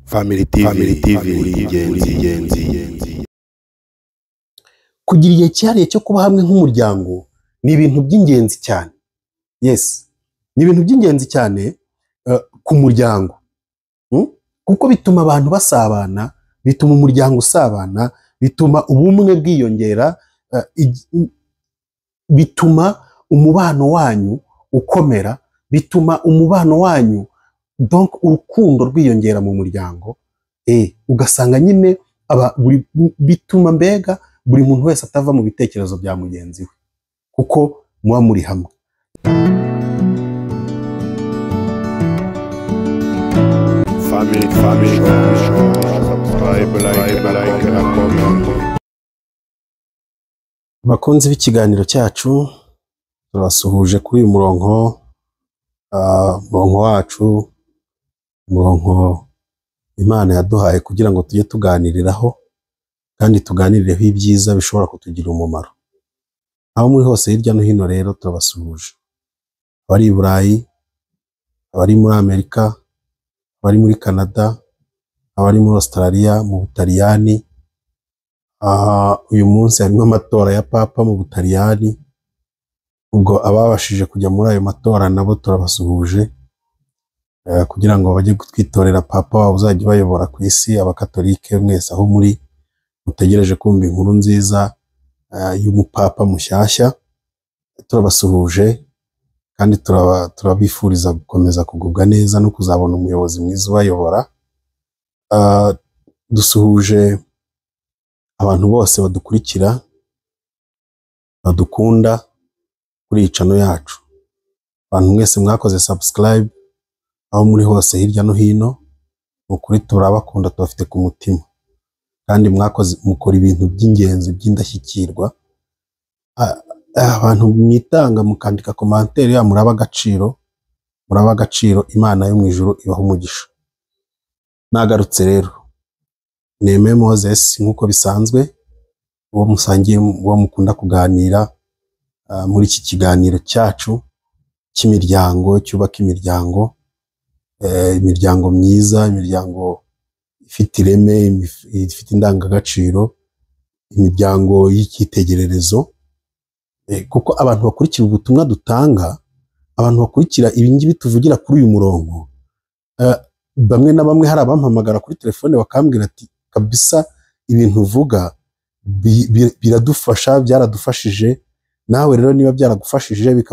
Family TV ingenzi. Kugira igihe cyihariye cyo kuba hamwe nk'umuryango ni ibintu by'ingenzi cyane. Yes, ni ibintu by'ingenzi cyane ku muryango, kuko bituma abantu basabana, bituma umuryango usabana, bituma ubumwe bwiyongera, bituma umubano wanyu ukomera, bituma umubano wanyu donc urukundo rwiyongera mu muryango, ugasanga nyine bituma mbega buri muntu wese atava mu bitekerezo bya mugenzi we kuko muba muri hamwe. Family subscribe, like and comment. Bakunzi b'ikiganiro cyacu turasuhuje kuri uyu murongo wacu, umurongo Imana yaduhaye kugira ngo tujye tuganiriraho kandi tuganirireho ibyiza bishobora kutugira umumaro. Aho muri hose hirya no hino rero turabasuhuje, abari i Burayi, abari muri Amerika, abari muri Canada, abari muri Australia, mu Butaliyani. Uyu munsi harimo amatora ya Papa mu Butaliyani, ubwo ababashije kujya muri ayo matora nabo turabasuhuje, kugira ngo bajye kutwitorera Papa wabo uzajya bayobora ku isi. Abakatolike mwese aho muri mutegereje kumva inkuru nziza y'umupapa mushyashya, turabasuhuje kandi turabifuriza gukomeza kugubwa neza no kuzabona umuyobozi mwiza ubayobora. Dusuhuje abantu bose badukurikira, badukunda kuri iyi channel yacu. Abantu mwese mwakoze subscribe aho muri hose hirya no hino, ukuri turabakunda, tubafite ku mutima kandi mukora ibintu by'ingenzi by'indashyikirwa. Abantu mwitanga mukandika commentaire ya muraba agaciro, Imana yo mu ijuru ibaho umugisha. Nagarutse rero Neme Moses nk'uko bisanzwe, uwo musangiye, uwo mukunda kuganira muri iki kiganiro cyacu cy'imiryango, cyubaka imiryango, imiryango myiza, imiryango ifite ireme, ifite indangagaciro, imiryango y'icyitegererezo, kuko abantu bakurikira ubutumwa dutanga, abantu bakurikira ibingibi tuvugira kuri uyu murongo, bamwe na bamwe hari abampamagara kuri telefone bakambwira ati kabisa ibintu uvuga biradufasha, byaradufashije. Nawe rero niba byaragufashije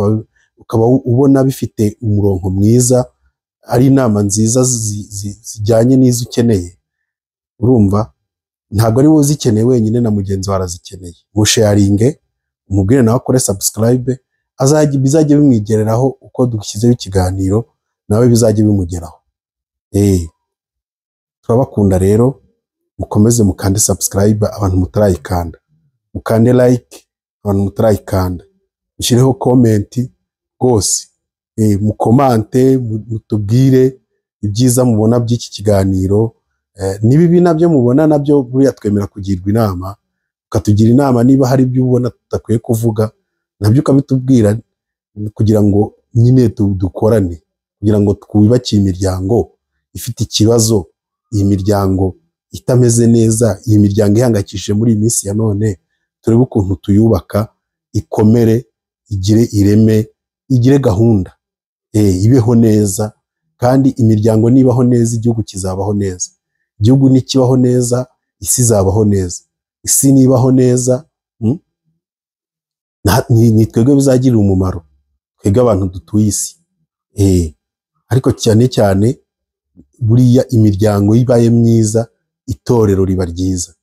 ukaba ubona bifite umurongo mwiza, ari inama nziza zijyanye n'izo ukeneye, urumva ntabwo ari wowe uzikeneye wenyine, na mugenzi wawe arazikeneye. Musharinge, umubwire nawe akore subscribe, bizajye bimwigereraho uko dushyizeho ikiganiro, nawe bizajye bimugeraho. Turabakunda rero, mukomeze mukande subscribe abantu mutarayikanda, mukande like abantu mutarayikanda, mushireho comment rwose, mukomante, mutubwire ibyiza mubona by'iki kiganiro, nibibi nabyo mubona nabyo buriya twemera kugirwa inama, ukatugira inama niba hari ibyo ubona tutakwiye kuvuga nabyo ukabitubwira, kugira ngo nyine dukorane, kugira ngo twubake imiryango ifite ikibazo, iyi miryango itameze neza, iyi miryango ihangayikishije muri iyi minsi ya none, turebe ukuntu tuyubaka, ikomere, igire ireme, igire gahunda, ibeho neza. Kandi imiryango nibaho neza, igihugu kizabaho neza. Igihugu nikibaho neza, isi izabaho neza. Isi nibaho neza, ni twebwe bizagirira umumaro, twebwe abantu dutuye isi. Ariko cyane cyane buriya imiryango ibaye myiza, itorero riba ryiza.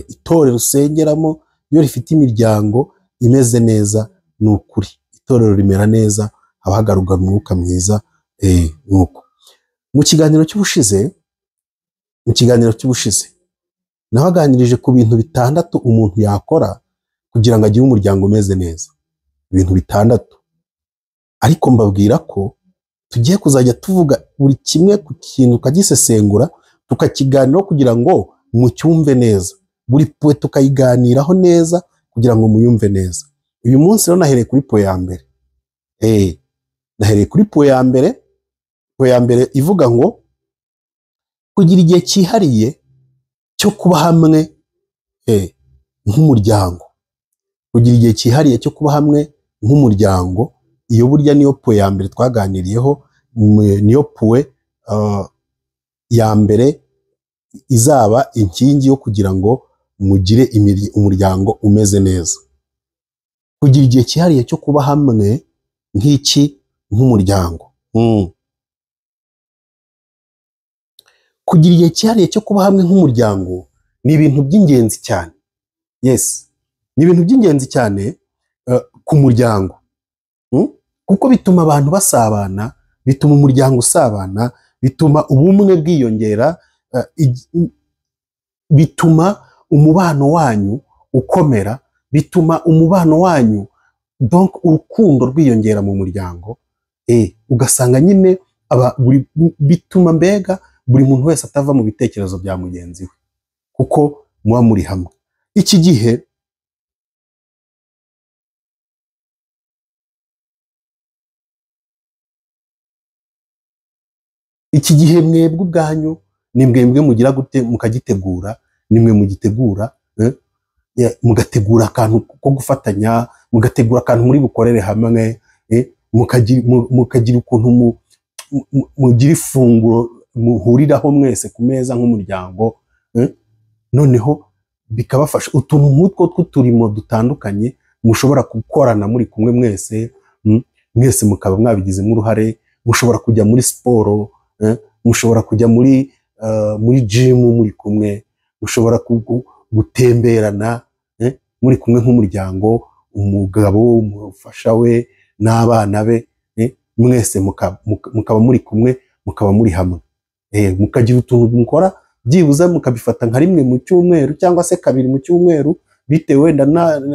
Itorero usengeramo iyo rifite imiryango imeze neza, ni ukuri itorero rimera neza, abahagaruka umwuka mwiza. Nuko mu kiganiro cy'ubushize nabaganirije ku bintu 6 umuntu yakora kugira ngo agire umuryango umeze neza, ibintu 6, ariko mbabwira ko tugiye kuzajya tuvuga buri kimwe ku kintu, ukagisesengura tukakiganiraho kugira ngo mucyumve neza, buri poe tukayiganiraho neza kugira ngo muyumve neza. Uyu munsi rero nahereye kuri poe ya mbere, nahereye kuri poe ya mbere ivuga ngo kugira igihe cyihariye cyo kuba hamwe nk'umuryango, kugira igihe cyihariye cyo kuba hamwe nk'umuryango. Iyo burya niyo puwe ya mbere twaganiriyeho, niyo puwe ya mbere izaba inkingi yo kugira ngo mugire umuryango umeze neza. Kugira igihe cyihariye cyo kuba hamwe nk'umuryango. Kugira igihe cyihariye cyo kuba hamwe nk'umuryango ni ibintu by'ingenzi cyane. Yes, ni ibintu by'ingenzi cyane ku muryango, kuko bituma abantu basabana, bituma umuryango usabana, bituma ubumwe bwiyongera, bituma umubano wanyu ukomera, bituma umubano wanyu donc urukundo rwiyongera mu muryango. Ugasanga nyine bituma mbega buri muntu wese atava mu bitekerezo bya mugenzi we, kuko muba muri hamwe. Iki gihe mwebwe ubwanyu ni mwebwe mugira gute mukagitegura, ni mwe mugitegura, mugategura akantu ko gufatanya, mugategura akantu muri bukorere hamwe, mukagira ukuntu mugira ifunguro muhuriraho mwese ku meza nk'umuryango, noneho bikabafasha utuntu nk'utwo tw'uturimo dutandukanye mushobora gukorana muri kumwe mwese mukaba mwabigizemo uruhare. Mushobora kujya muri siporo, mushobora kujya muri gym muri kumwe, mushobora gutemberana muri kumwe nk'umuryango, umugabo, umufasha we n'abana be, mwese mukaba muri kumwe, mukaba muri hamwe, mukagira utuntu mukora byibuze mukabifata nka rimwe mu cyumweru cyangwa se kabiri mu cyumweru, bitewe wenda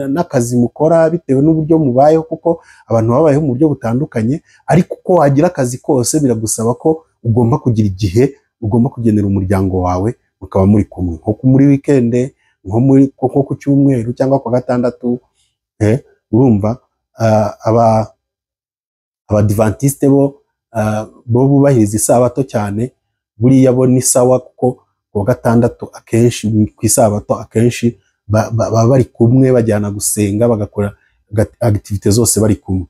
n'akazi mukora, bitewe n'uburyo mubayeho, kuko abantu babayeho mu buryo butandukanye. Ariko uko wagira akazi kose biragusaba ko ugomba kugira igihe ugomba kugenera umuryango wawe, mukaba muri kumwe nko muri weekend, nko ku cyumweru cyangwa ku gatandatu. Urumva abadivantiste bo bubahiriza isabato cyane, buriya bo ni sawa, kuko ku gatandatu akenshi, ku isabato akenshi baba bari kumwe bajyana gusenga, bagakora activite zose bari kumwe.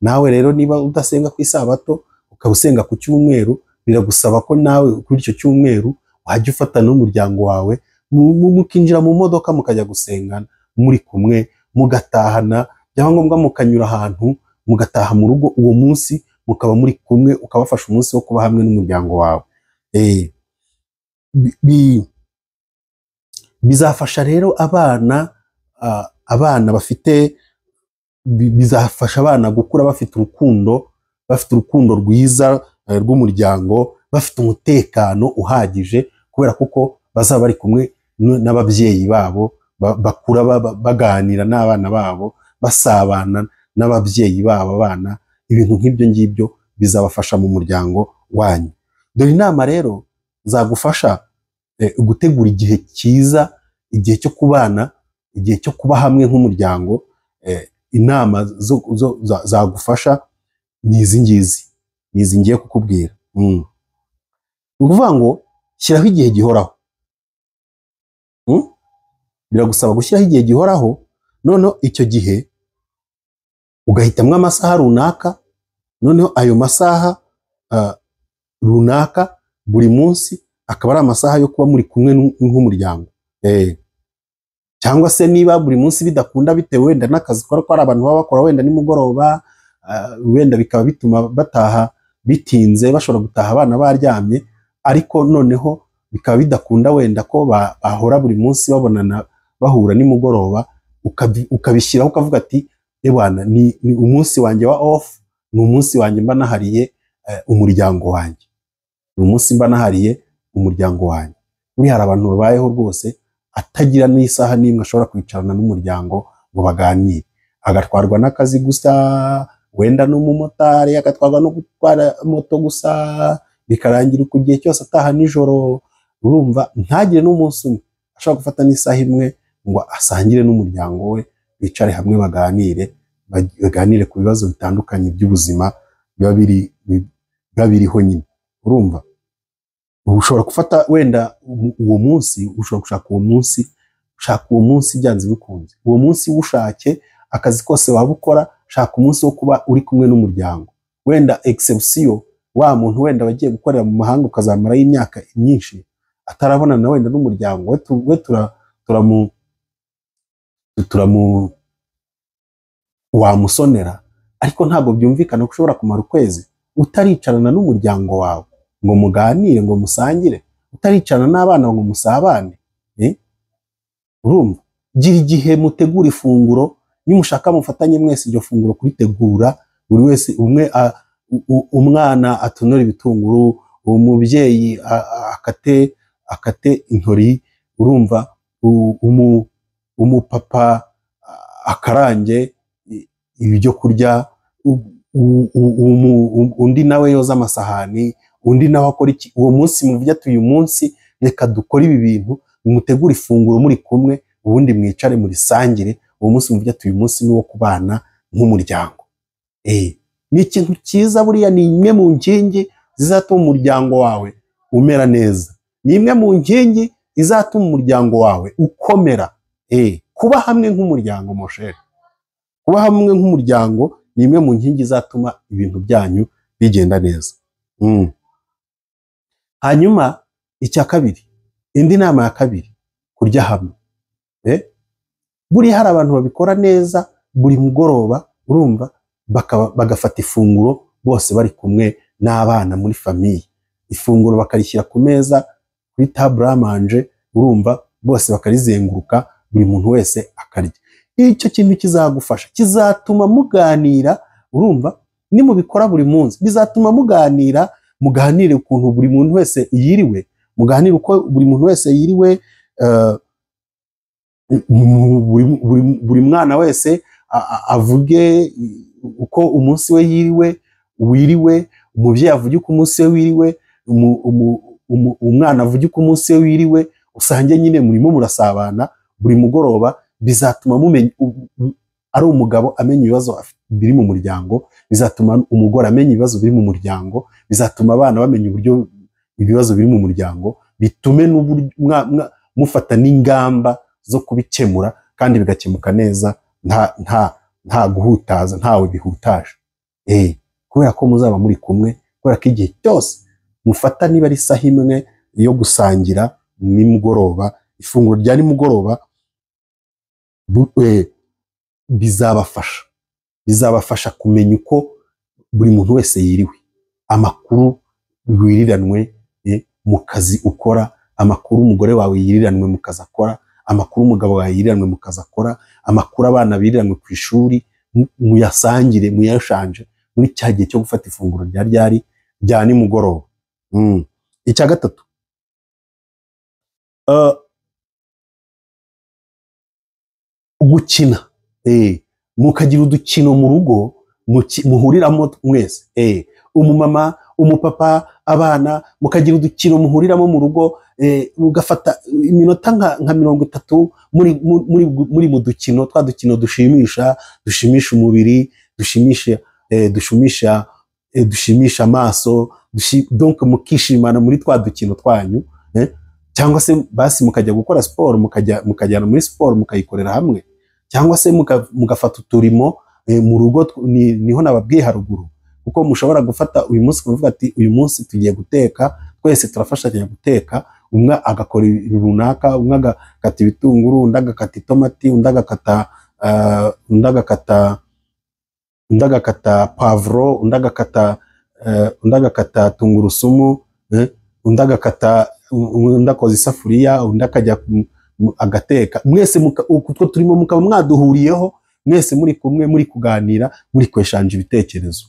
Nawe rero niba udasenga ku isabato ukaba usenga ku cyumweru, biragusaba ko nawe kuri icyo cyumweru wajya ufata n'umuryango wawe, mukinjira mu modoka mukajya gusengana muri kumwe, mugatahana, byaba ngombwa mukanyura ahantu, mugataha mu rugo uwo munsi, mukaba muri kumwe, ukabafasha umunsi wo kuba hamwe n'umuryango wawe. Bizafasha rero abana bafite, bizafasha abana gukura bafite urukundo rwiza rw'umuryango, bafite umutekano uhagije, kubera kuko bazaba bari kumwe n'ababyeyi babo, bakura baganira n'abana babo, basabana n'ababyeyi babo. Abana, ibintu nk'ibyo ngibyo bizabafasha mu muryango wanyu. Dore inama rero zagufasha gutegura igihe cyiza, igihe cyo kubana, igihe cyo kuba hamwe nk'umuryango. Inama zagufasha ni izi ngizi, ni izi ngiye kukubwira. Ni ukuvuga ngo shyiraho igihe gihoraho. Biragusaba gushyiraho igihe gihoraho, noneho icyo gihe ugahitamo amasaha runaka, noneho ayo masaha runaka buri munsi akaba ari amasaha yo kuba muri kumwe nk'umuryango. Cyangwa se niba buri munsi bidakunda, bitewe wenda n'akazi ko ari abantu baba bakora wenda nimugoroba, wenda bikaba bituma bataha bitinze, bashobora gutaha abana baryamye, ariko noneho bikaba bidakunda wenda ko bahora buri munsi babonana, bahura nimugoroba, ukabishyiraho ukavuga ati ebana, ni umunsi wanjye wa off, ni umunsi wanjye mba nahariye umuryango wanjye, ni umunsi mba nahariye umuryango wanjye. Buri hari abantu babayeho rwose atagira n'isaha n'imwe ashobora kwicarana n'umuryango ngo baganire, agatwarwa n'akazi gusa, wenda n'umumotari agatwarwa no gutwara moto gusa, bikarangira ku gihe cyose ataha nijoro. Urumva, ntagire n'umunsi umwe ashobora gufata n'isaha imwe ngo asangire n'umuryango we, bicare hamwe baganire ku bibazo bitandukanye by'ubuzima biba biriho nyine. Urumva, ushobora gufata wenda uwo munsi, ushobora gushaka uwo munsi byanze bikunze, uwo munsi ushake akazi kose waba ukora, shaka umunsi wo kuba uri kumwe n'umuryango. Wenda exception, wa muntu wenda wagiye gukorera mu mahanga ukazamara y'imyaka myinshi atarabonana wenda n'umuryango, we wamusonera, ariko ntabwo byumvikana ko ushobora kumara ukwezi utaricarana n'umuryango wawe ngo muganire, ngo musangire, utaricarana n'abana ngo musabane. Urumva, gira igihe mutegura ifunguro, nimushaka mufatanye mwese iryo funguro kuritegura, buri wese umwana atonora ibitunguru, umubyeyi akate intori, urumva, umupapa akarange ibyo kurya, undi nawe yoza amasahani, undi nawe akora iki. Uwo munsi muvuga ati uyu munsi reka dukore ibi bintu, mutegura ifunguro muri kumwe, ubundi mwicare muri sangire. Uwo munsi muvuga ati uyu munsi ni wo kubana nk'umuryango. Ni ikintu cyiza, buriya ni imwe mu nkingi zizatuma umuryango wawe umera neza, ni imwe mu nkingi izatuma umuryango wawe ukomera. Kuba hamwe nk'umuryango moshere, kuba hamwe nk'umuryango ni imwe mu nkingi izatuma ibintu byanyu bigenda neza. Hanyuma icya kabiri, indi nama ya kabiri, kurya hamwe. Buriya hari abantu babikora neza buri mugoroba, urumva, bagafata ifunguro bose bari kumwe n'abana muri famiye, ifunguro bakarishyira ku meza kuri table à manger, urumva, bose bakarizenguruka, buri muntu wese akarya. Icyo kintu kizagufasha, kizatuma muganira, urumva, nimubikora buri munsi bizatuma muganire ukuntu buri muntu wese yiriwe, muganire uko buri muntu wese yiriwe, buri mwana wese avuge uko umunsi we wiriwe, umubyeyi avuge uko umunsi we wiriwe, umwana avuge uko umunsi we wiriwe, usange nyine murimo murasabana buri mugoroba. Bizatuma mumenya, ari umugabo amenya ibibazo biri mu muryango, bizatuma umugore amenya ibibazo biri mu muryango, bizatuma abana bamenya uburyo ibibazo biri mu muryango, bitume mufata n'ingamba zo kubikemura kandi bigakemuka neza, nta guhutaza, ntawe bihutaje. Kubera ko muzaba muri kumwe, kubera ko igihe cyose mufata niba ari isaha imwe yo gusangira nimugoroba, ifunguro rya nimugoroba, bizabafasha kumenya uko buri muntu wese yiriwe, amakuru wiriranwe mu kazi ukora, amakuru umugore wawe yiriranwe mu kazi akora, amakuru umugabo wawe yiriranwe mu kazi akora, amakuru abana biriranwe ku ishuri, muyasangire, muyashanje muri cya gihe cyo gufata ifunguro rya nimugoroba. Icya gatatu, gukina, mukagira udukino mu rugo muhuriramo mwese, umumama, umupapa, abana, mukagira udukino muhuriramo mu rugo, mugafata iminota nka 30 muri mu dukino, twa dukino dushimisha umubiri, dushimisha amaso, donc mukishimana muri twa dukino twanyu, cyangwa se basi mukajya gukora siporo, mukajyana muri siporo mukayikorera hamwe, cyangwa se mugafata uturimo mu rugo. Niho nababwiye haruguru, kuko mushobora gufata uyu munsi kuvuga ati uyu munsi tugiye guteka, twese turafashanya guteka, umwe agakora runaka, umwe agakata ibitunguru, undi agakata itomati, undi agakata pavuro, undi agakata tungurusumu, undi akoza isafuriya, undi akajya agateka. Mwese utwo turimo mukaba mwaduhuriyeho, mwese muri kumwe, muri kuganira, muri kweshanja ibitekerezo.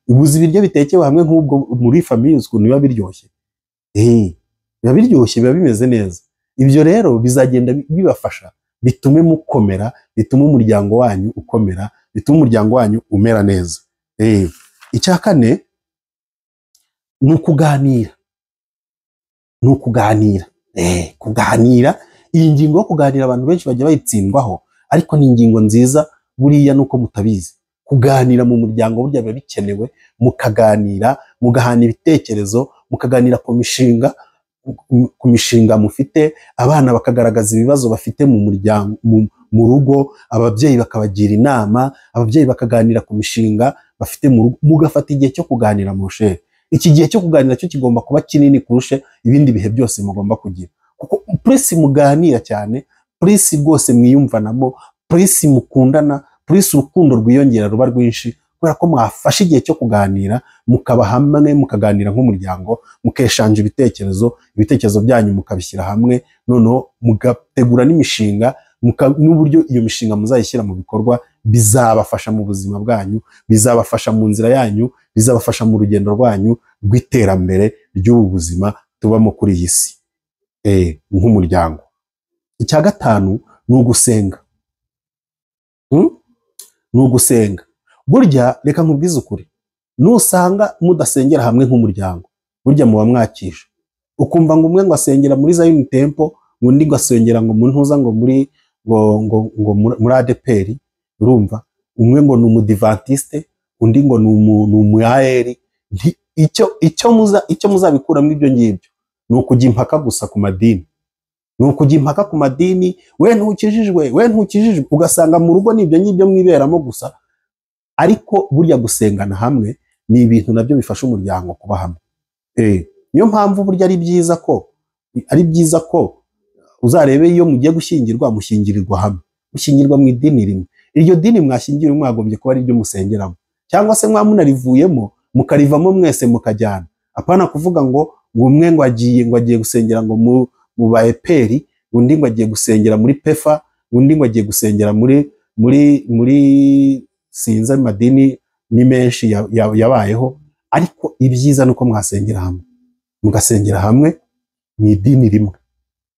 Ubuzi ibiryo bitekewe hamwe nk'ubwo muri famiye ukuntu biba biryoshye, biba biryoshye, biba bimeze neza. Ibyo rero bizagenda bibafasha, bitume mukomera, bitume umuryango wanyu ukomera, bitume umuryango wanyu umera neza. Icya kane ni ukuganira. Kuganira, iyi ngingo yo kuganira abantu benshi bajya bayitsindwaho, ariko ni ingingo nziza buriya nuko mutabizi. Kuganira mu muryango burya biba bikenewe, mukaganira, mugahana ibitekerezo, mukaganira ku mishinga mufite, abana bakagaragaza ibibazo bafite mu muryango, mu rugo, ababyeyi bakabagira inama, ababyeyi bakaganira ku mishinga bafite mu rugo, mugafata igihe cyo kuganira mu rushe. Iki gihe cyo kuganira cyo kigomba kuba kinini kurusha ibindi bihe byose mugomba kugira, kuko plus muganira cyane, plus rwose mwiyumvanamo, plus mukundana, plus urukundo rwiyongera ruba rwinshi, kubera ko mwafashe igihe cyo kuganira, mukaba hamwe, mukaganira nk'umuryango, mukeshanja ibitekerezo byanyu mukabishyira hamwe, noneho mugategura n'imishinga, n'uburyo iyo mishinga muzayishyira mu bikorwa, bizabafasha mu buzima bwanyu, bizabafasha mu nzira yanyu, bizabafasha mu rugendo rwanyu rw'iterambere ry'ubu buzima tubamo kuri iyi si nk'umuryango. Icya gatanu ni ugusenga. Ni ugusenga. Burya reka nkubwize ukuri, nusanga mudasengera hamwe nk'umuryango, burya muba mwakisha. Ukumva ngo umwe ngo asengera muri Zion Temple, undi ngo asengera ngo mu ntuza ngo muri ADPR, urumva? Umwe ngo ni umudivantiste, undi ngo ni umuyaheri. Icyo muzabikuramo ibyo ngibyo ni ukujya impaka gusa ku madini. Ni ukujya impaka ku madini, we ntukijijwe, ugasanga mu rugo n'ibyo ngibyo mwiberamo gusa. Ariko burya gusengana hamwe ni ibintu nabyo bifasha umuryango kuba hamwe. Niyo mpamvu burya ari byiza ko uzarebe iyo mugiye gushyingirwa, mushyingirirwa hamwe, mushyingirwa mu idini rimwe. Iryo dini mwashyingiwe mwagombye kuba ari ryo musengeramo, cyangwa se mwamunarivuyemo mukarivamo mwese mukajyana. Apana kuvuga ngo umwe ngo agiye gusengera ngo mu baeperi, undi ngo agiye gusengera muri pefa, undi ngo agiye gusengera muri sinza madini ni menshi yabayeho. Ariko ibyiza nuko mwasengera hamwe, mugasengera hamwe mu idini rimwe,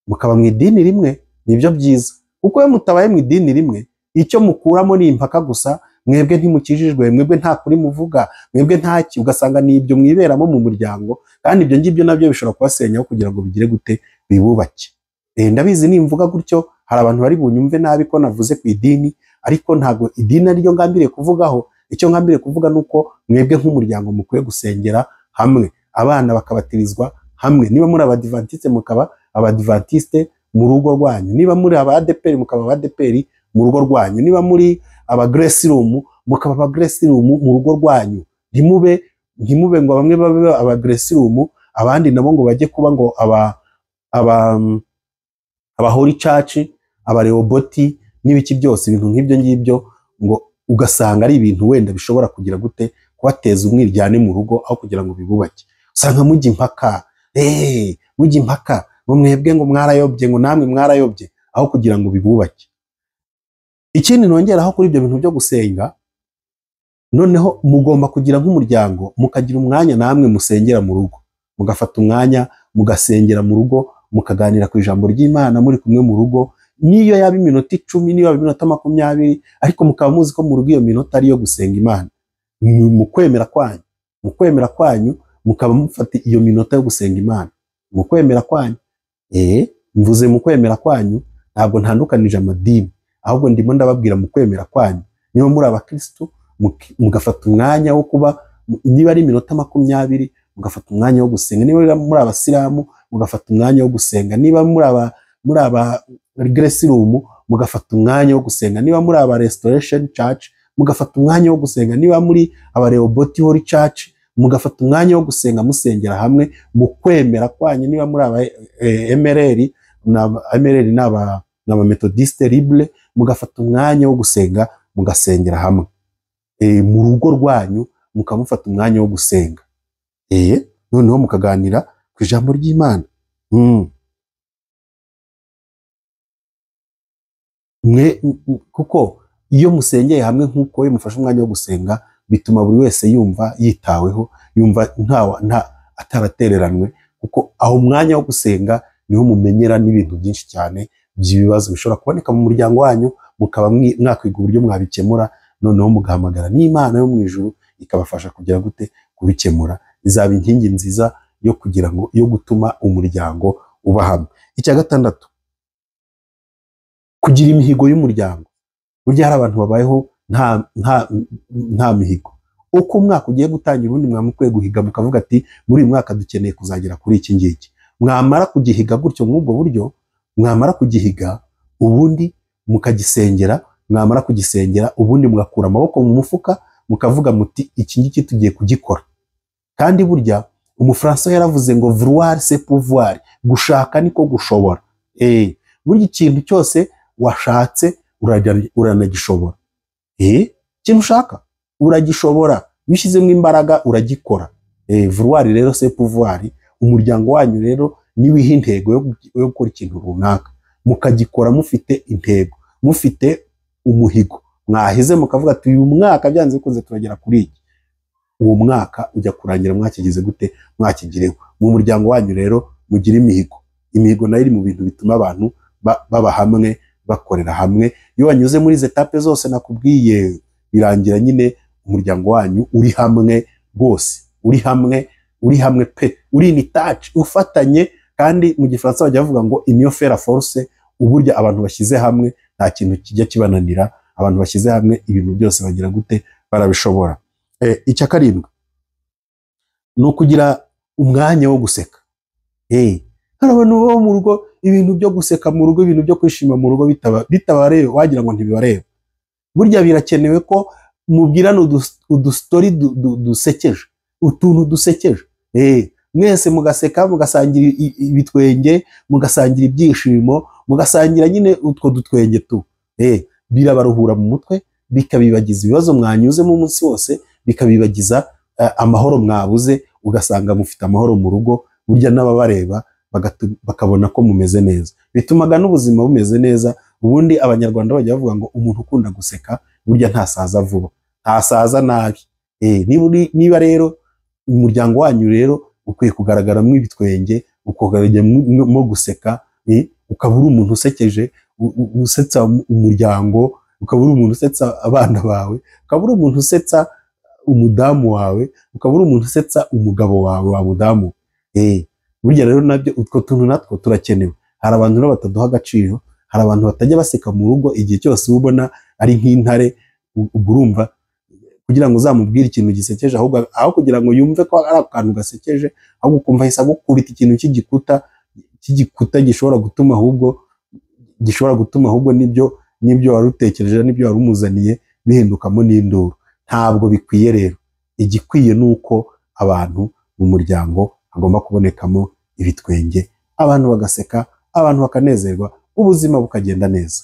mukaba mu idini rimwe. Nibyo byiza, kuko iyo mutabaye mu idini rimwe, icyo mukuramo ni impaka gusa. Mwebwe ntimukijijwe, mwebwe nta kuri muvuga, mwebwe ntaki, ugasanga ni ibyo mwiberamo mu muryango, kandi ibyo ngibyo nabyo bishobora kubasenyaho kugira ngo bigire gute, bibubake. Ndabizi nimvuga gutyo hari abantu bari bunyumve nabi ko navuze ku idini, ariko ntago idini ariyo ngambiriye kuvugaho. Icyo ngambiriye kuvuga nuko mwebwe nk'umuryango mukwiye gusengera hamwe, abana bakabatirizwa hamwe. Niba muri abadivantiste mukaba abadivantiste mu rugo rwanyu, niba muri abadeperi mukaba abadeperi mu rugo rwanyu, niba muri aba Grace Room mukaba aba Grace Room mu rugo rwanyu. Ntimube ngo bamwe babe aba Grace Room, abandi nabo ngo bajye kuba ngo aba Holy Church, aba Rehoboth n'ibiki byose. Ibintu nk'ibyo ngibyo ngo ugasanga ari ibintu wenda bishobora kugira gute, kubateza umwiryane mu rugo, aho kugira ngo bibubake. Usanga mujya impaka ngo mwebwe ngo mwarayobye, ngo namwe mwarayobye, aho kugira ngo bibubake. Ikindi nongeraho kuri ibyo bintu byo gusenga, noneho mugomba kugira nk'umuryango, mukagira umwanya namwe musengera mu rugo, mugafata umwanya mugasengera mu rugo, mukaganira ku ijambo ry'Imana muri kumwe mu rugo. Niyo yaba iminota 10, niyo yaba iminota 20, ariko mukaba muzi ko mu rugo iyo minota ari yo gusenga Imana. Mu kwemera kwanyu mukaba mufata iyo minota yo gusenga Imana. Mu kwemera kwanyu, mvuze mu kwemera kwanyu, ntabwo ntandukanije amadini, ahubwo ndimo ndababwira mu kwemera kwanyu. Niba muri abakristo mugafata umwanya wo kuba, niba ari iminota 20 mugafata umwanya wo gusenga. Niba muri abasilamu mugafata umwanya wo gusenga. Niba muri aba Grace Room mugafata umwanya wo gusenga. Niba muri aba Restoration Church mugafata umwanya wo gusenga. Niba muri aba Rehoboth Holy Church mugafata umwanya wo gusenga, musengera hamwe mu kwemera kwanyu. Niba muri aba MRL n'aba Methodiste Libre mugafata umwanya wo gusenga, mugasengera hamwe. Mu rugo rwanyu mukamufata umwanya wo gusenga, noneho mukaganira ku ijambo ry'Imana. Kuko iyo musengeye hamwe nk'uko mufashe umwanya wo gusenga, bituma buri wese yumva yitaweho, yumva ataratereranwe, kuko aho umwanya wo gusenga niho mumenyera n'ibintu byinshi cyane by'ibibazo bishobora kuboneka mu muryango wanyu, mukaba mwakwiga uburyo mwabikemura, noneho mugahamagara n'Imana yo mu ijuru ikabafasha kugira gute kubikemura. Izaba inkingi nziza yo gutuma umuryango uba hamwe. Icya gatandatu, kugira imihigo y'umuryango. Burya hari abantu babayeho nta mihigo. uko umwaka ugiye gutangira ubundi mwamukwiye guhiga mukavuga ati muri uyu mwaka dukeneye kuzagera kuri iki ngiki. Mwamara kugihiga gutyo mw'ubwo buryo, mwamara kugihiga ubundi mukagisengera, mwamara kugisengera ubundi mugakura amaboko mu mufuka mukavuga muti iki ngiki tugiye kugikora. Kandi burya umufaransa yaravuze ngo vouloir c'est pouvoir, gushaka niko gushobora. Burya ikintu cyose washatse uranagishobora. Ikintu ushaka uragishobora, bishyizemo imbaraga uragikora. Vouloir rero c'est pouvoir. Umuryango wanyu rero niwiha intego yo gukora ikintu runaka, mukagikora mufite intego, mufite umuhigo, mwahize mukavuga ati uyu mwaka byanze bikunze turagera kuri iki. Uwo mwaka ujya kurangira mwakigize gute? Mwakigireho. Mu muryango wanyu rero mugira imihigo. Imihigo nayo iri mu bintu bituma abantu baba hamwe, bakorera hamwe. Iyo wanyuze muri izi etape zose nakubwiye, birangira nyine umuryango wanyu uri hamwe rwose, uri hamwe pe, uri in touch, ufatanye. Kandi mu gifaransa bajya bavuga ngo union fait la force. Uburyo abantu bashyize hamwe nta kintu kijya kibananira. Abantu bashyize hamwe ibintu byose bagira gute? Barabishobora. Icya karindwi ni ukugira umwanya wo guseka. Hari abantu bo mu rugo ibintu byo guseka mu rugo, ibintu byo kwishima mu rugo bitabareba, wagira ngo ntibibareba. Burya birakenewe ko mubwirana udustori dusekeje, utuntu dusekeje. Mwese mugaseka, mugasangira ibitwenge, mugasangira ibyishimo, mugasangira nyine utwo dutwenge tu. Birabaruhura mu mutwe, bikabibagiza ibibazo mwanyuzemo umunsi wose, bikabibagiza amahoro mwabuze, ugasanga mufite amahoro mu rugo. Burya n'ababareba bakabona ko mumeze neza, bitumaga n'ubuzima bumeze neza. Ubundi abanyarwanda bajya bavuga ngo umuntu ukunda guseka burya ntasaza vuba, ntasaza nabi. Niba rero umuryango wanyu rero ukwiye kugaragaramo ibitwenge, ukagaragaramo guseka, ukaba uri umuntu usekeje, usetsa umuryango, ukaba uri umuntu usetsa abana bawe, ukaba uri umuntu usetsa umudamu wawe, ukaba uri umuntu usetsa umugabo wawe wa mudamu. Burya rero nabyo utwo tuntu natwo turakenewe. Hari abantu rero bataduha agaciro, hari abantu batajya baseka mu rugo igihe cyose ubona ari nk'intare. Urumva kugira ngo uzamubwire ikintu gisekeje, ahubwo aho kugira ngo yumve ko ari akantu gasekeje, ahubwo ukumva hisa gukubita ikintu cy'igikuta gishobora gutuma ahubwo nibyo wari utekereje, nibyo wari umuzaniye bihindukamo n'induru. Ntabwo bikwiye rero. Igikwiye ni uko abantu mu muryango hagomba kubonekamo ibitwenge, abantu bagaseka, abantu bakanezerwa, ubuzima bukagenda neza.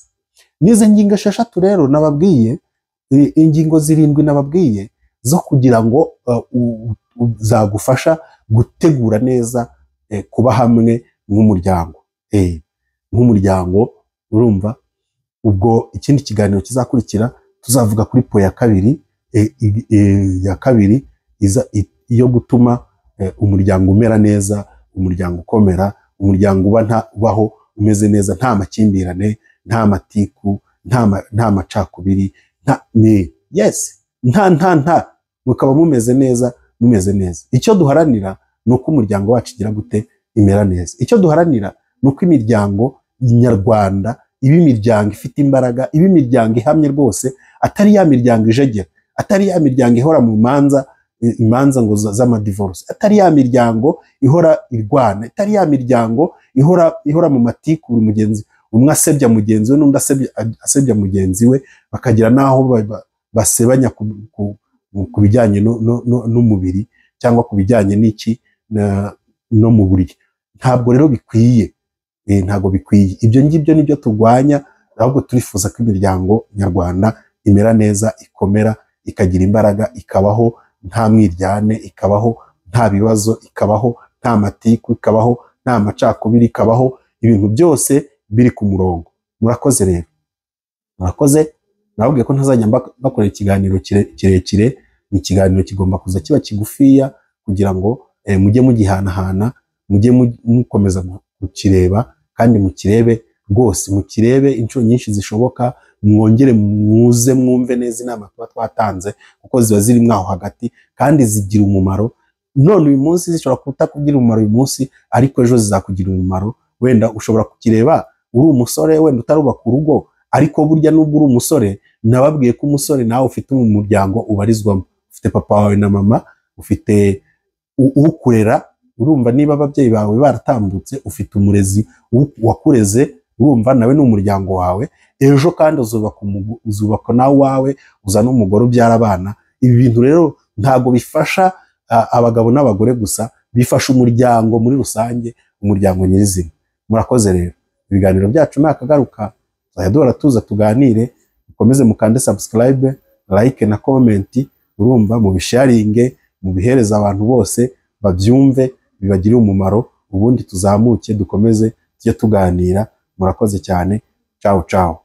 Nize ngingo 6 rero nababwiye, ingingo 7 nababwiye zo kugira ngo zagufasha gutegura neza kuba hamwe nk'umuryango. Nk'umuryango urumva. Ubwo ikindi kiganiro kizakurikira tuzavuga kuri po ya kabiri, iyo gutuma umuryango umera neza, umuryango ukomera, umuryango ubaho umeze neza, nta makimbirane, nta matiku, nta macakubiri, mukaba mumeze neza, Icyo duharanira ni uko umuryango wacu ugira gute? Imera neza. Icyo duharanira ni uko imiryango nyarwanda iba imiryango ifite imbaraga, iba imiryango ihamye rwose, atari ya miryango ijegera, atari ya miryango ihora mu imanza ngo z'amadivorce, atari ya miryango ihora irwana, atari ya miryango ihora mu matiku, buri mugenzi umwe asebya mugenzi we n'undi asebya mugenzi we, bakagira naho basebanya ku bijyanye n'umubiri cyangwa ku bijyanye n'iki no mu buryo. Ntabwo rero bikwiye. Ntabwo bikwiye. Ibyo ngibyo nibyo turwanya, ahubwo turifuza ko imiryango nyarwanda imera neza, ikomera, ikagira imbaraga, ikabaho nta mwiryane, ikabaho nta bibazo, ikabaho nta matiku, ikabaho nta macakubiri, ikabaho ibintu byose biri ku murongo. Murakoze rero. Murakoze. Nababwiye ko ntazajya bakorera ikiganiro kirekire. Ni ikiganiro kigomba kuza kiba kigufiya kugira ngo mujye mugihanahana, mujye mukomeza kukireba, kandi mukirebe rwose, mukirebe inshuro nyinshi zishoboka. Mwongere muze mwumve neza inama tuba twatanze, kuko ziba ziri mwaho hagati kandi zigira umumaro. None uyu munsi zishobora kutakubwira umumaro uyu munsi, ariko ejo zizakugira umumaro. Wenda ushobora kukireba uri umusore, wenda utarubaka urugo, ariko burya nubwo uri umusore, nababwiye ko umusore nawe ufite umuryango ubarizwamo, ufite papa wawe na mama, ufite ukurera, urumva niba ababyeyi bawe baratambutse, ufite umurezi wakureze, urumva nawe ni umuryango wawe. Ejo kandi uzubaka nawe wawe, uzana umugore ubyara abana. Ibi bintu rero ntago bifasha abagabo n'abagore gusa, bifasha umuryango muri rusange, umuryango nyirizina. Murakoze rero, ibiganiro byacu nakagaruka tuzajya duhora tuza tuganire. Mukomeze mukande subscribe, like na comment, urumva mubisharinge, mubihereza abantu bose babyumve, bibagirire umumaro, ubundi tuzamuke dukomeze tujye tuganira. Murakoze cyane, ciao ciao.